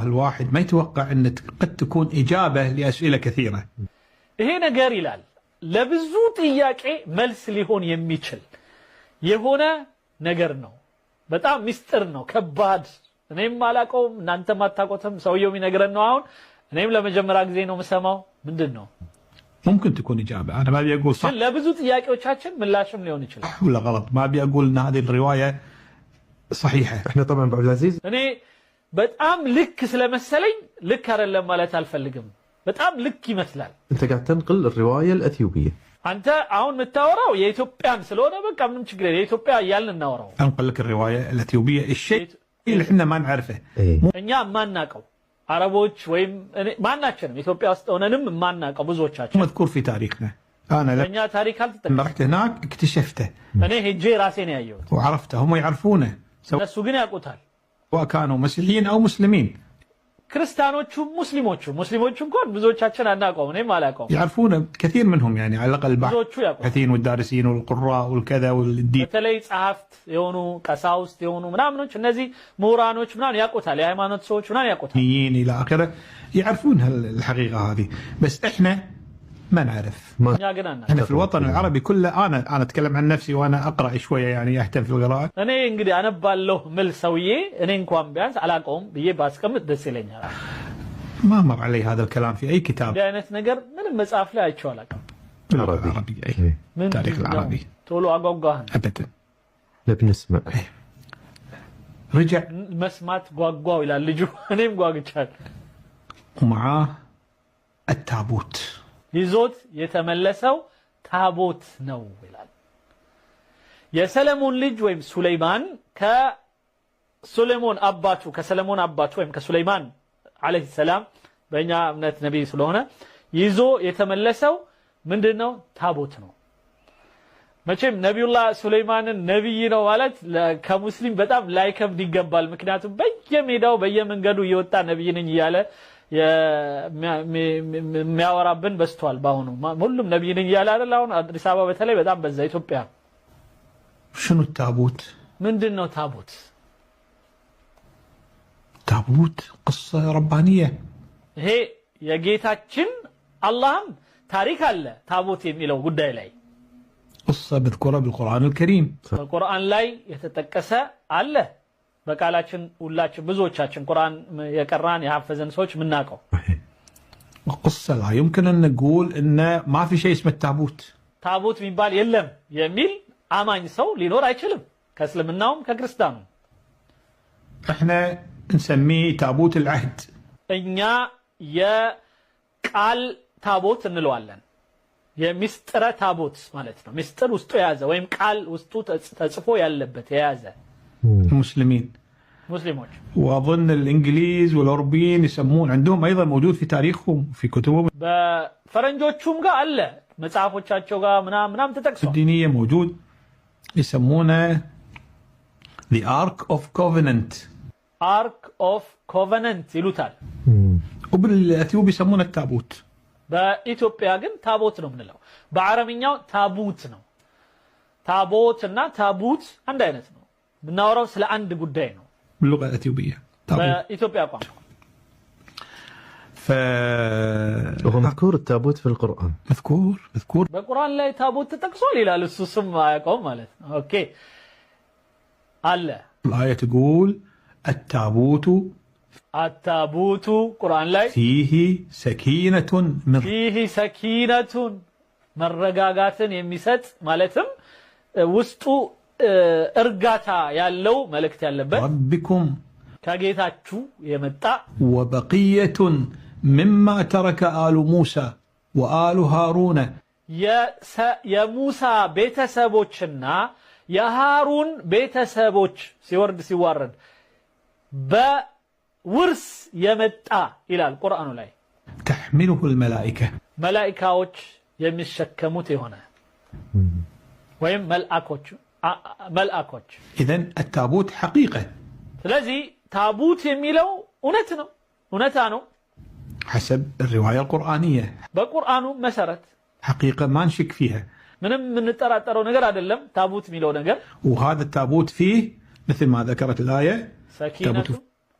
الواحد ما يتوقع أن قد تكون إجابة لأسئلة كثيرة. هي نجار ይላል ለብዙ ጥያቄ መልስ ሊሆን የሚችል የሆነ ነገር ነው። በጣም ሚስጥር ነው፣ ከባድ እኔም አላውቀውም እናንተም አታውቁትም። ሰውየው የሚነግረን ነው። አሁን እኔም ለመጀመሪያ ጊዜ ነው የምሰማው። ምንድነው? ممكن تكون إجابة. أنا ما أبي أقول صح ለብዙ ጥያቄዎቻችን ምላሽም ሊሆን ይችላል። صح ولا غلط. ما أبي أقول أن هذه الرواية صحيحة. احنا طبعا ابو عبد العزيز እኔ በጣም ልክ ስለመሰለኝ ልክ አይደለም ማለት አልፈልግም። በጣم ልክ ይመስላል። انت قاعد تنقل الروايه الاثيوبيه. አንተ አሁን የምታወራው የኢትዮጵያን ስለሆነ በቃ ምንም ችግር የለም። የኢትዮጵያ እያልን እናወራው። أنقل لك الرواية الأثيوبية الشيء اللي احنا ما نعرفه. እኛ ማናቀው አረቦች ወይም ማናችንም ኢትዮጵያ ውስጥ ሆነንም ማናቀው ብዙዎቻችን مذكور في تاريخنا. أنا እኛ ታሪክ አልተጠቀም لما رحت هناك اكتشفته እኔ ሄጄ ራሴ ነው ያየሁት። وعرفته. هم يعرفونه እነሱ ግን ያውቁታል። سواء كانوا مسيحيين أو مسلمين. ክርስቲያኖቹም ሙስሊሞቹ እንኳን ብዙዎቻችን አናውቀውም። እኔም አላውቀውም። يعرفونه كثير منهم يعني على الأقل ብዙዎቹ ያውቁታል። الباحثين والدارسين والقراء والكذا والدين. በተለይ ጸሐፍት የሆኑ ቀሳውስት የሆኑ ምናምኖች እነዚህ ምሁራኖች ምናምን ያውቁታል። የሃይማኖት ሰዎች ምናምን ያውቁታል። إلى آخره يعرفون الحقيقة هذه. بس إحنا ما نعرف. እኛ ግን አናውቅም። احنا في الوطن العربي كله أنا أتكلم عن نفسي وأنا أقرأ شوية يعني أهتم في القراءة. እኔ እንግዲህ አነባለሁ ምል ሰውዬ እኔ እንኳን ቢያንስ አላውቀውም ብዬ ባስቀምጥ ደስ ይለኛል። ما مر علي هذا الكلام في أي كتاب. እንዲህ አይነት ነገር ምንም مصحف ላይ አይቼው አላውቅም። العربي أي تاريخ العربي ቶሎ አጓጓህን أبدا. بنسمع رجع መስማት ጓጓው ይላል ልጁ። እኔም ጓግቻለሁ። ومعاه التابوت. ይዞት የተመለሰው ታቦት ነው ይላል። የሰለሞን ልጅ ወይም ሱለይማን ከሱለይማን አባቱ ወይም ከሱለይማን አለይሂ ሰላም በእኛ እምነት ነብይ ስለሆነ ይዞ የተመለሰው ምንድነው? ታቦት ነው። መቼም ነብዩላህ ሱለይማንን ነብይ ነው ማለት ከሙስሊም በጣም ላይከብድ ይገባል። ምክንያቱም በየሜዳው በየመንገዱ እየወጣ ነብይ ነኝ እያለ የሚያወራብን በስቷል። ባሁኑ ሁሉም ነብይ ነኝ እያለ አይደል? አሁን አዲስ አበባ በተለይ በጣም በዛ። ኢትዮጵያ شنو التابوت؟ ምንድነው ታቦት? تابوت قصة ربانية. ይሄ የጌታችን አላህም ታሪክ አለ ታቦት የሚለው ጉዳይ ላይ قصة مذكورة بالقرآن الكريم. በቁርአን ላይ የተጠቀሰ አለ። በቃላችን ሁላችን ብዙዎቻችን ቁርአን የቀራን የሐፈዘን ሰዎች ምናቀው قصة لا يمكن أن نقول إن ما في شيء اسمه التابوت. ታቦት የሚባል የለም የሚል አማኝ ሰው ሊኖር አይችልም፣ ከእስልምናውም ከክርስቲያኑም። احنا نسميه تابوت العهد. እኛ የቃል ታቦት እንለዋለን። የሚስጥረ ታቦት ማለት ነው። ሚስጥር ውስጡ የያዘ ወይም ቃል ውስጡ ተጽፎ ያለበት የያዘ المسلمين. ሙስሊሞች واظن الانجليز والاوروبيين يسمون عندهم ايضا موجود في تاريخهم في كتبهم በፈረንጆቹም ጋር አለ መጽሐፎቻቸው ጋር ምናምን ተጠቅሷል። الدينية موجود يسمونه the Ark of Covenant. Ark of Covenant ይሉታል። وبالاثيوبي يسمونه التابوت. በኢትዮጵያ ግን ታቦት ነው የምንለው። በአረብኛው ታቡት ነው። ታቦት እና ታቡት አንድ አይነት ነው። ብናወራው ስለ አንድ ጉዳይ ነው። باللغة الأثيوبية በኢትዮጵያ ቋንቋ وهو مذكور التابوت في القرآن. مذكور በቁርአን ላይ ታቦት ተጠቅሷል ይላል። እሱ ስም አያውቀውም ማለት ነው። ኦኬ አለ። الآية تقول التابوت ቁርአን ላይ فيه سكينة فيه سكينة መረጋጋትን የሚሰጥ ማለትም ውስጡ እርጋታ ያለው መልእክት ያለበት ربكم ከጌታችሁ የመጣ وبقية مما ترك آل موسى وآل هارون. የሙሳ ቤተሰቦችና የሃሩን ቤተሰቦች ሲዋረድ በውርስ የመጣ ይላል ቁርአኑ ላይ። تحمله الملائكة. መላእክቶች የሚሸከሙት የሆነ ወይም መልአኮች إذن التابوت حقيقة. ስለዚህ ታቡት የሚለው እውነታ ነው حسب الرواية القرآنية. በቁርአኑ መሰረት حقيقة ما نشك فيها. ምንም የምንጠራጠረው ነገር አይደለም ታቡት የሚለው ነገር። وهذا التابوت فيه مثل ما ذكرت الآية سكينة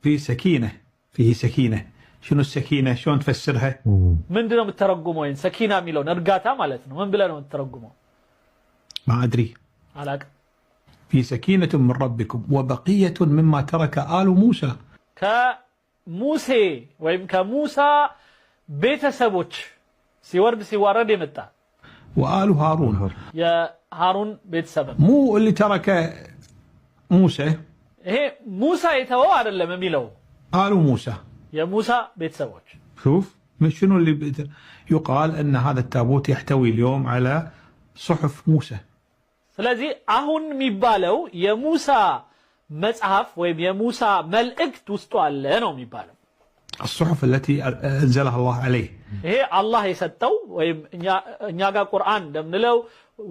فيه سكينة فيه سكينة. شنو السكينة؟ شلون تفسرها؟ من دون الترجم وين سكينة ميلون ارجعتها مالتنا من بلا الترجمه ما أدري. على في سكينة من ربكم وبقية مما ترك آل موسى. كموسى ويم كموسى بيت سبوش سيورد سيوارد يمتع وآل هارون. يا هارون بيت سبب مو اللي ترك موسى. هي موسى يتوى على مميلو آل موسى. يا موسى بيت سبوش. شوف مش شنو اللي يقال أن هذا التابوت يحتوي اليوم على صحف موسى. ስለዚህ አሁን የሚባለው የሙሳ መጽሐፍ ወይም የሙሳ መልእክት ውስጡ አለ ነው የሚባለው الصحف التي أنزلها الله عليه ይሄ አላህ የሰጠው ወይም እኛ ጋር ቁርአን እንደምንለው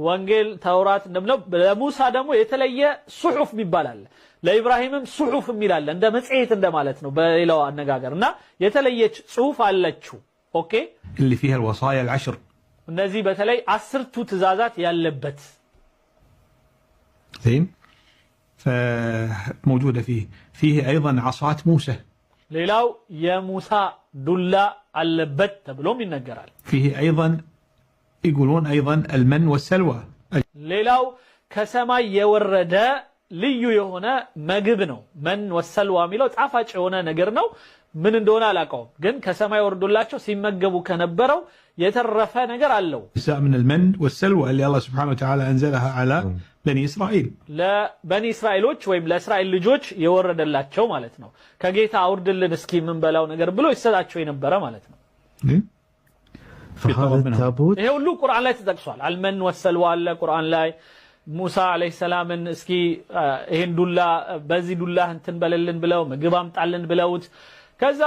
ወንጌል ተውራት እንደምንለው ለሙሳ ደግሞ የተለየ ሱሑፍ ይባላል ለኢብራሂምም ሱሑፍ ይላል እንደ መጽሔት እንደማለት ነው በሌላው አነጋገርና የተለየች ጽሑፍ አለችው ኦኬ اللي فيها الوصايا العشر እነዚህ በተለይ 10ቱ ትእዛዛት ያለበት زين فموجودة فيه أيضا عصات موسى ሌላው የሙሳ ዱላ አለበት ተብሎም ይነገራል فيه أيضا يقولون أيضا المن والسلوى ሌላው ከሰማይ የወረደ ልዩ የሆነ ምግብ ነው መን ወሰልዋ የሚለው ጣፋጭ የሆነ ነገር ነው ምን እንደሆነ አላውቀውም ግን ከሰማይ ወርዶላቸው ሲመገቡ ከነበረው የተረፈ ነገር አለው جزء من المن والسلوى اللي الله سبحانه وتعالى أنزلها على بني إسرائيل ለበኒ እስራኤሎች ወይም ለእስራኤል ልጆች የወረደላቸው ማለት ነው ከጌታ አውርድልን እስኪ ምን በላው ነገር ብሎ ይሰጣቸው የነበረ ማለት ነው فهذا التابوت ይሄ ሁሉ ቁርአን ላይ ተጠቅሷል አልመን ወሰልዋ አለ ቁርአን ላይ ሙሳ አለይሂ ሰላምን እስኪ ይሄን ዱላ በዚህ ዱላ እንትን በለልን ብለው ምግብ አምጣልን ብለውት ከዛ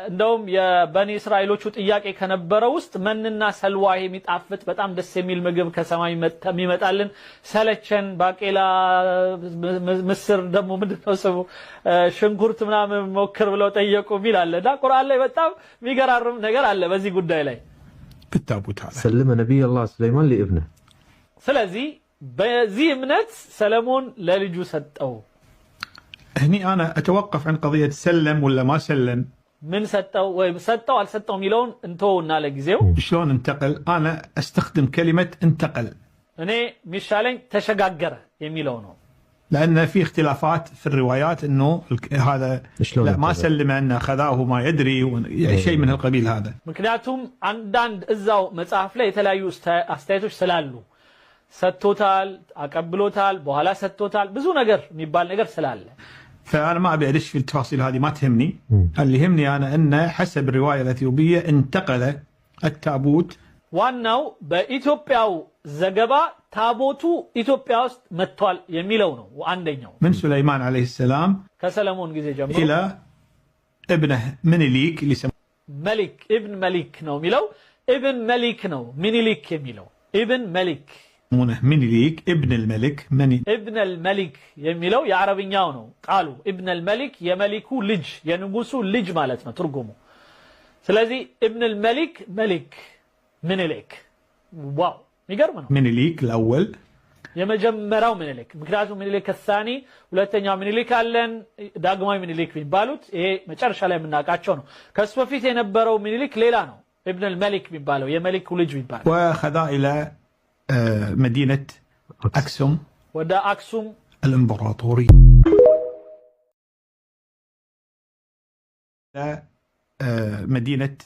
እንደውም የበኒ እስራኤሎቹ ጥያቄ ከነበረው ውስጥ መንና ሰልዋ የሚጣፍጥ በጣም ደስ የሚል ምግብ ከሰማይ የሚመጣልን ሰለቸን ባቄላ ምስር ደግሞ ምንድነው ስሙ ሽንኩርት ምናምን ሞክር ብለው ጠየቁ ይላልና ቁርአን ላይ በጣም የሚገራርም ነገር አለ በዚህ ጉዳይ ላይ بالتابوت هذا سلم نبي الله سليمان لابنه ስለዚህ በዚህ እምነት ሰለሞን ለልጁ ሰጠው هني أنا أتوقف عن قضية سلم ولا ما سلم من سطو وسطو على سطو ميلون انتونا لغزيو شلون انتقل أنا أستخدم كلمة انتقل أنا مشالين تشغغر يميلون لأن في اختلافات في الروايات إنه هذا لا ما سلم أن أخذاه ما يدري يعني شيء من القبيل هذا مكنياتهم عندند እዛው መጽሐፍ ላይ የተለያዩ አስተያየቶች ስላሉ ሰጥቶታል አቀብሎታል በኋላ ሰጥቶታል ብዙ ነገር የሚባል ነገር ስላለ فأنا ما أبي أدش في التفاصيل هذه ما تهمني اللي يهمني أنا أن حسب الرواية الأثيوبية انتقل التابوت ዋናው በኢትዮጵያው ዘገባ ታቦቱ ኢትዮጵያ ውስጥ መጥቷል የሚለው ነው አንደኛው من سليمان عليه السلام ከሰለሞን ጊዜ ጀምሮ إلى ابنه منيليك اللي ملك ابن ملك ነው የሚለው ابن ملك ነው منيليك የሚለው ابن ملك منيليك ابن الملك ابن الملك የሚለው የአረብኛው ነው ቃሉ ابن الملك የመሊኩ ልጅ የንጉሱ ልጅ ማለት ነው ትርጉሙ ስለዚህ ابن الملك ملك منيليك واو ይገርም ነው منيليك الأول የመጀመሪያው منيليك ምክንያቱም منيليك الثاني ሁለተኛው منيليك አለን ዳግማዊ منيليك የሚባሉት ይሄ መጨረሻ ላይ የምናውቃቸው ነው ከሱ በፊት የነበረው منيليك ሌላ ነው ابن الملك የሚባለው የመሊኩ ልጅ የሚባለው وخذا إلى مدينة أكسوم ودا أكسوم الإمبراطورية مدينة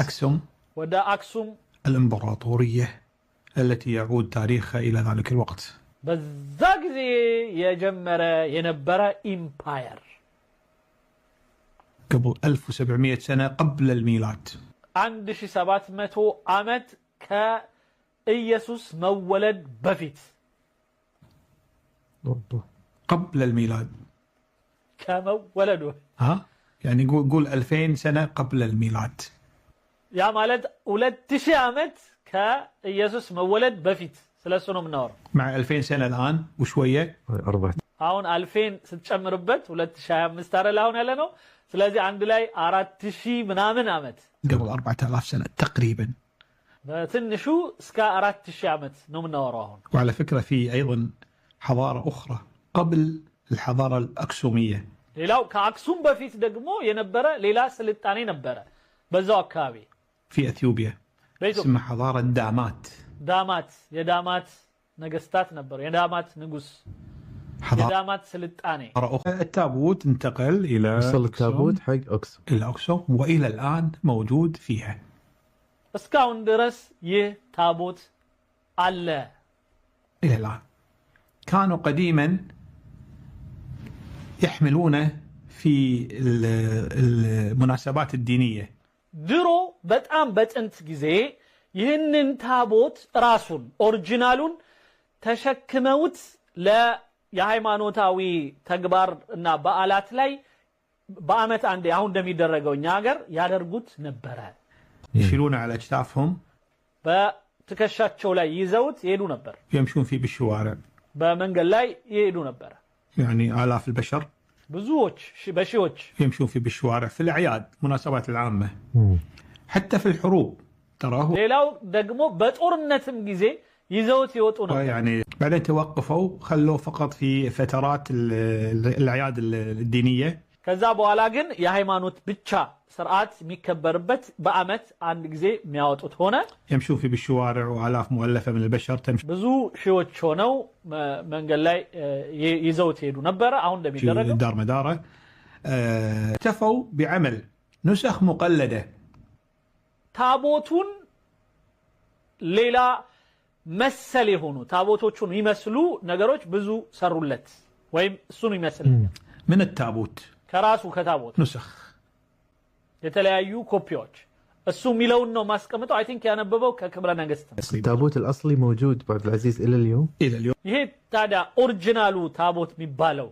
أكسوم ودا أكسوم الإمبراطورية التي يعود تاريخها إلى ذلك الوقت بزاكزي يجمر ينبر إمباير قبل 1700 سنة قبل الميلاد 1700 عامت كإيسوس مولد بفيت قبل الميلاد كمولده ها يعني قول 2000 سنة قبل الميلاد يا مالد 2000 عامت كإيسوس مولد بفيت سلسلنا منور مع 2000 سنة الآن وشوية 4 هون 2000 ستشمربت 2025 ترى لهون هلا نو سلازي عند لاي 4000 منامن عامت قبل 4000 سنة تقريبا بتنشو سكا 4000 عامت نو من وراهم وعلى فكرة في أيضا حضارة أخرى قبل الحضارة الأكسومية ሌላው ከአክሱም በፊት ደግሞ የነበረ ሌላ ስልጣኔ ነበረ በዛው አካባቢ في اثيوبيا اسمها حضاره دامات የዳማት ነገስታት ነበሩ የዳማት ንጉስ የዳማት ስልጣኔ التابوت انتقل الى وصل التابوت حق اقصم الى اقصم والى الان موجود فيها እስካሁን ድረስ ይህ ታቦት አለ الى الان كانوا قديما يحملونه في المناسبات الدينيه ድሮ በጣም በጥንት ጊዜ ይህንን ታቦት ራሱን ኦሪጂናሉን ተሸክመውት ለየሃይማኖታዊ ተግባር እና በዓላት ላይ በአመት አንዴ አሁን እንደሚደረገው እኛ ሀገር ያደርጉት ነበረ يشيلون على اجتافهم በትከሻቸው ላይ ይዘውት ይሄዱ ነበር يمشون فيه بالشوارع በመንገድ ላይ ይሄዱ ነበር يعني آلاف البشر ብዙዎች በሺዎች يمشون فيه بالشوارع في الأعياد مناسبات العامة حتى في الحروب تراه ሌላው ደግሞ በጦርነትም ጊዜ ይዘውት ይወጡ ነበር يعني بعدين توقفوا خلوه فقط في فترات الأعياد الدينية ከዛ በኋላ ግን የሃይማኖት ብቻ ስርዓት የሚከበርበት በአመት አንድ ጊዜ የሚያወጡት ሆነ يمشون فيه بالشوارع وآلاف مؤلفة من البشر تمشي ብዙ ሺዎች ሆነው መንገድ ላይ ይዘውት ሄዱ ነበር አሁን እንደሚደረገው دار مداره اكتفوا بعمل نسخ مقلدة ታቦቱን ሌላ መሰል የሆኑ ታቦቶቹን ይመስሉ ነገሮች ብዙ ሰሩለት ወይም እሱን ይመስል من التابوت ከራሱ ከታቦት نسخ የተለያዩ ኮፒዎች እሱ ሚለውን ነው ማስቀምጠው አይ ቲንክ ያነበበው ከክብረ ነገስት التابوت الاصلي موجود عبد العزيز الى اليوم ይሄ ታዲያ ኦሪጂናሉ ታቦት የሚባለው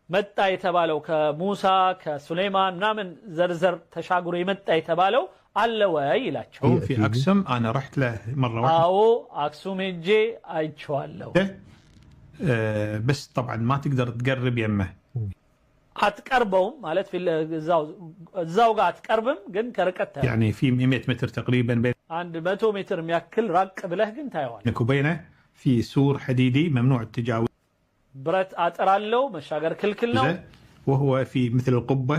መጣ የተባለው ከሙሳ ከሱሌማን ምናምን ዘርዘር ተሻግሮ የመጣ የተባለው አለ ወይ ይላቸው في أقسم أنا رحت له مرة واحدة አዎ አክሱም ሄጄ አይቼዋለሁ بس طبعا ما تقدر تقرب يمه አትቀርበውም ማለት እዛው ጋር አትቀርብም ግን ከርቀት يعني في 100 متر تقريبا بين 100 ሜትር የሚያክል ራቅ ብለህ ግን ታየዋለህ بينك وبينه في سور حديدي ممنوع التجاوز ብረት አጥር አለው መሻገር ክልክል ነው وهو في مثل القبة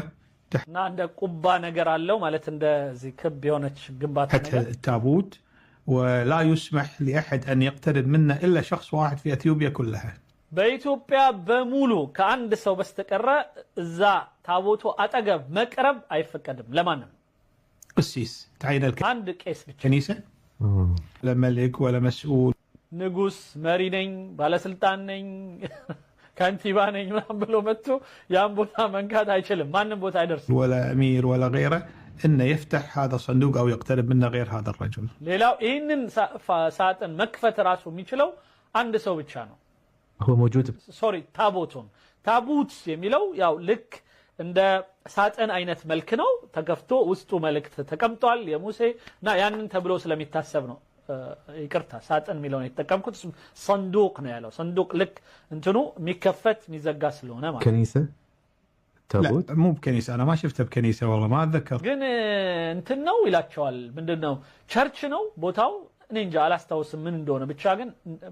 እና እንደ ቁባ ነገር አለው ማለት እንደዚህ ክብ የሆነች ግንባታ تحت التابوت ولا يسمح لأحد أن يقترب منه إلا شخص واحد في أثيوبيا كلها በኢትዮጵያ በሙሉ ከአንድ ሰው በስተቀረ እዛ ታቦቱ አጠገብ መቅረብ አይፈቀድም ለማንም قسيس تعين አንድ ቄስ ብቻ الكنيسة لا ملك ولا مسؤول ንጉስ መሪ ነኝ ባለስልጣን ነኝ ካንቲባ ነኝ ምናምን ብሎ መጥቶ ያን ቦታ መንካት አይችልም ማንም ቦታ አይደርስም ولا أمير ولا غيره إنه يفتح هذا الصندوق أو يقترب منه غير هذا الرجل ሌላው ይህንን ሳጥን መክፈት ራሱ የሚችለው አንድ ሰው ብቻ ነው هو موجود ሶሪ ታቦት የሚለው ያው ልክ እንደ ሳጥን አይነት መልክ ነው ተከፍቶ ውስጡ መልእክት ተቀምጧል የሙሴ እና ያንን ተብሎ ስለሚታሰብ ነው ይቅርታ ሳጥን የሚለውን የተጠቀምኩት صندوق ነው ያለው صندوق ልክ እንትኑ የሚከፈት የሚዘጋ ስለሆነ ማለት كنيسة تابوت لا مو بكنيسة أنا ما شفته بكنيسة والله ما أتذكر ግን እንትን ነው ይላቸዋል ምንድነው ቸርች ነው ቦታው نينجا على استوس من دونه بتشاغن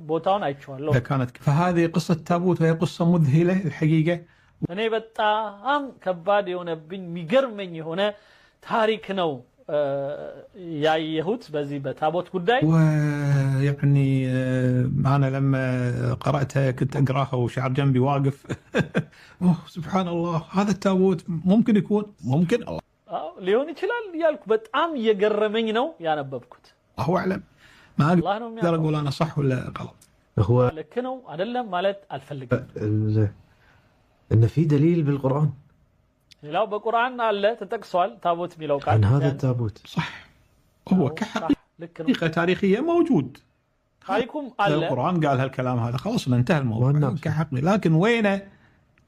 بوتاون ايتشوالو كانت فهذه قصة تابوت وهي قصة مذهلة الحقيقة እኔ በጣም ከባድ የሆነብኝ የሚገርመኝ የሆነ ታሪክ ነው ያየሁት በዚህ በታቦት ጉዳይ ويعني أنا لما قرأتها كنت أقراها وشعر جنبي واقف سبحان الله هذا التابوت ممكن يكون ممكن الله ሊሆን ይችላል ያልኩ በጣም እየገረመኝ ነው ያነበብኩት الله أعلم ما أقدر أقول أنا صح ولا غلط هو ልክ ነው አይደለም ማለት አልፈልግም إن في دليل بالقرآن ሌላው በቁርአን አለ ተጠቅሷል ታቦት የሚለው ቃል عن هذا التابوت صح هو كحقيقة تاريخية موجود ታሪኩም አለ القرآن قال هالكلام هذا خلاص انتهى الموضوع كحقيقي لكن وينه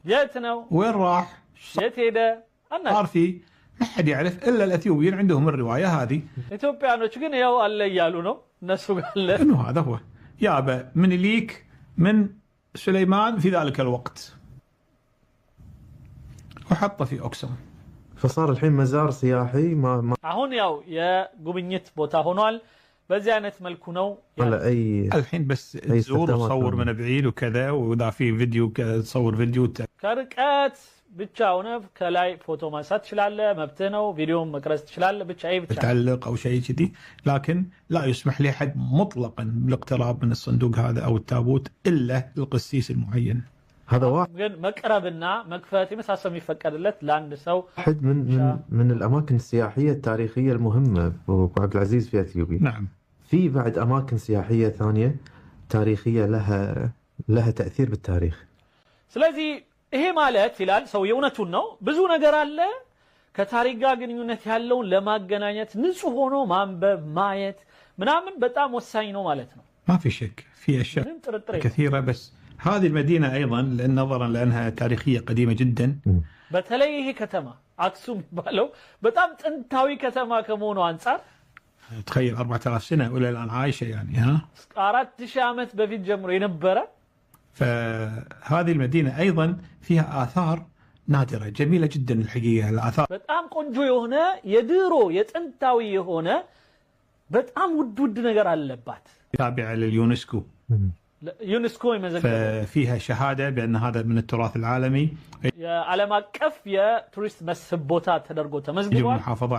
የት ነው وين راح የት ሄደ صار في ما حد يعرف إلا الأثيوبيين عندهم الرواية هذه ኢትዮጵያኖች ግን ያው አለ እያሉ ነው እነሱ ጋር አለ إنه هذا هو يابا من ليك من سليمان في ذلك الوقت وحطه في أقسم فصار الحين مزار سياحي ما አሁን ያው የጉብኝት ቦታ ሆኗል በዚህ አይነት መልኩ ነው ولا أي الحين بس تزور وتصور من بعيد وكذا وإذا في فيديو تصور فيديو ከርቀት ብቻ ሆነ ከላይ ፎቶ ማንሳት ትችላለህ መብትህ ነው ቪዲዮ መቅረጽ ትችላለህ ብቻ اي ብቻ تعلق او شيء كذي لكن لا يسمح لاحد مطلقا بالاقتراب من الصندوق هذا او التابوت الا القسيس المعين هذا واحد ግን መቅረብና መክፈት የመሳሰሉ የሚፈቀድለት ለአንድ ሰው من الاماكن السياحيه التاريخيه المهمه ابو عبد العزيز في اثيوبيا. نعم. في بعد اماكن سياحيه ثانيه تاريخيه لها تاثير بالتاريخ. ስለዚህ ይሄ ማለት ይላል ሰው የእውነቱን ነው ብዙ ነገር አለ ከታሪክ ጋር ግንኙነት ያለውን ለማገናኘት ንጹህ ሆኖ ማንበብ ማየት ምናምን በጣም ወሳኝ ነው ማለት ነው ما في شك في اشياء كثيره بس هذه المدينه ايضا نظرا لانها تاريخيه قديمه جدا በተለይ ይሄ ከተማ አክሱም ባለው በጣም ጥንታዊ ከተማ ከመሆኑ አንፃር تخيل 4000 سنه ولا الان عايشه يعني ها 4000 ዓመት በፊት ጀምሮ የነበረ فهذه المدينة أيضا فيها آثار نادرة جميلة جدا الحقيقة الآثار በጣም ቆንጆ የሆነ የድሮ የጥንታዊ የሆነ በጣም ውድ ነገር አለባት تابعة لليونسكو يونسكو يمزجها ففيها شهادة بأن هذا من التراث العالمي የዓለም አቀፍ የቱሪስት መስህብ ቦታ ተደርጎ ተመዝግቧል محافظة